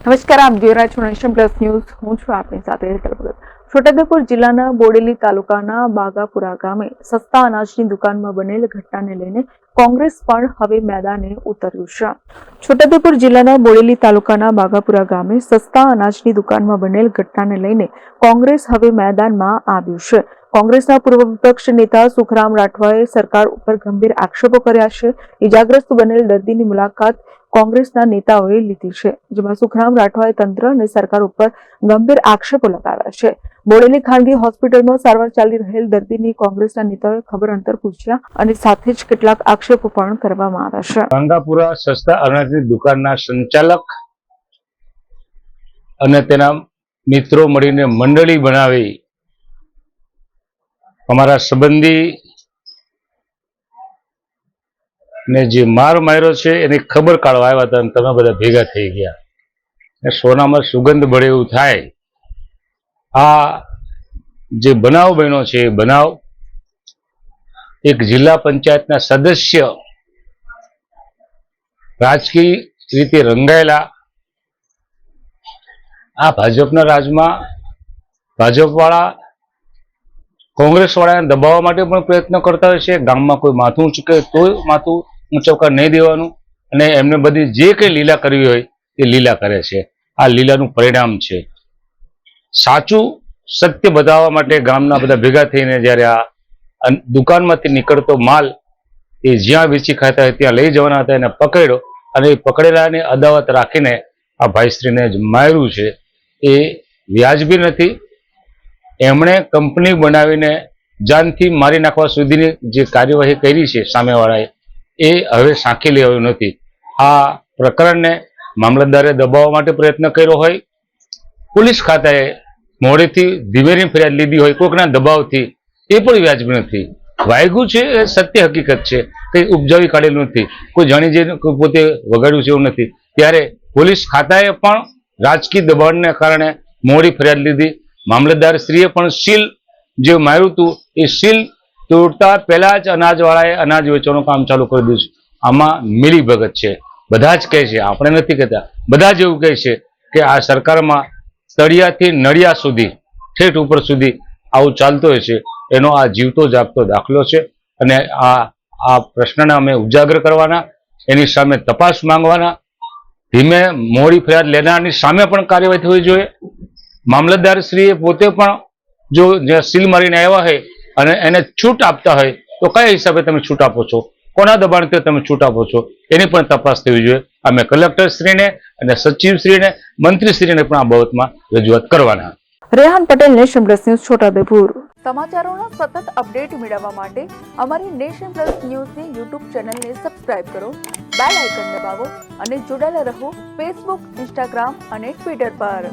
નમસ્કાર, આપ જોઈ રહ્યા છો નેશન પ્લસ ન્યૂઝ. હું છું આપની સાથે હેતલ ભગત. છોટાઉદેપુર જિલ્લાના બોડેલી તાલુકાના બાગાપુરા ગામે સસ્તા અનાજની દુકાનમાં બનેલ ઘટનાને લઈને કોંગ્રેસ પણ હવે મેદાને ઉતર્યું છે. છોટાઉદેપુર જિલ્લાના બોડેલી તાલુકાના બાગાપુરા ગામે સસ્તા અનાજની દુકાનમાં બનેલ ઘટનાને લઈને કોંગ્રેસ હવે મેદાનમાં આવ્યું છે. કોંગ્રેસના પૂર્વ વિપક્ષ નેતા સુખરામ રાઠવાએ સરકાર ઉપર ગંભીર આક્ષેપો કર્યા છે. ઇજાગ્રસ્ત બનેલ દર્દીની મુલાકાત કોંગ્રેસના નેતાઓએ લીધી છે, જેમાં સુખરામ રાઠવાએ તંત્ર અને સરકાર ઉપર ગંભીર આક્ષેપો લગાવ્યા છે. બોડેલી ખાનગી હોસ્પિટલમાં સારવાર ચાલી રહેલ દર્દીની કોંગ્રેસના નેતાઓએ ખબર અંતર પૂછ્યા અને સાથે જ કેટલાક આક્ષેપો પણ કરવામાં આવ્યા છે. બાંગાપુરા સસ્તા અનાજની દુકાનના સંચાલક અને તેના મિત્રો મળીને મંડળી બનાવી અમારા સંબંધી ને જે માર માર્યો છે એની ખબર કાઢવા આવ્યા હતા અને તમે બધા ભેગા થઈ ગયા. સોનામાં સુગંધ ભળે એવું થાય. આ જે બનાવ બન્યો છે એ બનાવ એક જિલ્લા પંચાયતના સદસ્ય રાજકીય રીતે રંગાયેલા આ ભાજપના રાજમાં ભાજપવાળા કોંગ્રેસવાળાને દબાવવા માટે પણ પ્રયત્ન કરતા હોય છે. ગામમાં કોઈ માથું ઊંચકે તોય માથું ઊંચકવા નહીં દેવાનું અને એમને બધી જે કંઈ લીલા કરવી હોય એ લીલા કરે છે. આ લીલાનું પરિણામ છે. સાચું સત્ય બતાવવા માટે ગામના બધા ભેગા થઈને જ્યારે આ દુકાનમાંથી નીકળતો માલ એ જ્યાં વેચી ખાતા હોય ત્યાં લઈ જવાના હતા એને પકડ્યો અને એ પકડેલાને અદાવત રાખીને આ ભાઈશ્રીને જ માર્યું છે. એ વ્યાજબી નથી. એમણે કંપની બનાવીને જાનથી મારી નાખવા સુધીની જે કાર્યવાહી કરી છે સામેવાળાએ એ હવે સાંખી લેવાયું નથી. આ પ્રકરણને મામલતદારે દબાવવા માટે પ્રયત્ન કર્યો હોય, પોલીસ ખાતાએ મોડેથી ધીમેની ફરિયાદ લીધી હોય કોઈકના દબાવથી, એ પણ વ્યાજબી નથી. વાયગું છે એ સત્ય હકીકત છે, કંઈ ઉપજાવી કાઢેલું નથી, કોઈ જાણી જઈને પોતે વગાડ્યું છે એવું નથી. ત્યારે પોલીસ ખાતાએ પણ રાજકીય દબાણને કારણે મોડી ફરિયાદ લીધી. મામલતદાર શ્રીએ પણ સીલ જે માર્યું હતું એ સીલ તોડતા પહેલા જ અનાજવાળાએ અનાજ વેચવાનું કામ ચાલુ કરી દીધું છે. આમાં મિલીભગત છે. બધા જ કહે છે, આપણે નથી કહેતા, બધા જ એવું કહે છે કે આ સરકારમાં તળિયાથી નળિયા સુધી ઠેઠ ઉપર સુધી આવું ચાલતું હોય છે. એનો આ જીવતો જાગતો દાખલો છે અને આ પ્રશ્નને અમે ઉજાગર કરવાના, એની સામે તપાસ માંગવાના. ધીમે મોડી ફરિયાદ લેનારની સામે પણ કાર્યવાહી થવી જોઈએ. મામલતદાર શ્રીએ પોતે પણ જો સીલ મારીને આવ્યા હોય અને એને છૂટ આપતા હોય તો કયા હિસાબે તમે છૂટ આપો છો, કોના દબાણથી તમે છૂટ આપો છો, એની પણ તપાસ થવી જોઈએ. અમે કલેક્ટરશ્રીને અને સચિવશ્રીને મંત્રીશ્રીને પણ આ બાબતમાં રજૂઆત કરવાના. Rehan Patel, nation plus news, Chhota Udepur. સમાચારોનો સતત અપડેટ મેળવવા માટે અમારી નેશન પ્લસ ન્યૂઝની યુટ્યુબ ચેનલને સબસ્ક્રાઇબ કરો, બેલ આઇકન દબાવો અને જોડાયેલા રહો ફેસબુક, ઇન્સ્ટાગ્રામ અને ટ્વિટર પર.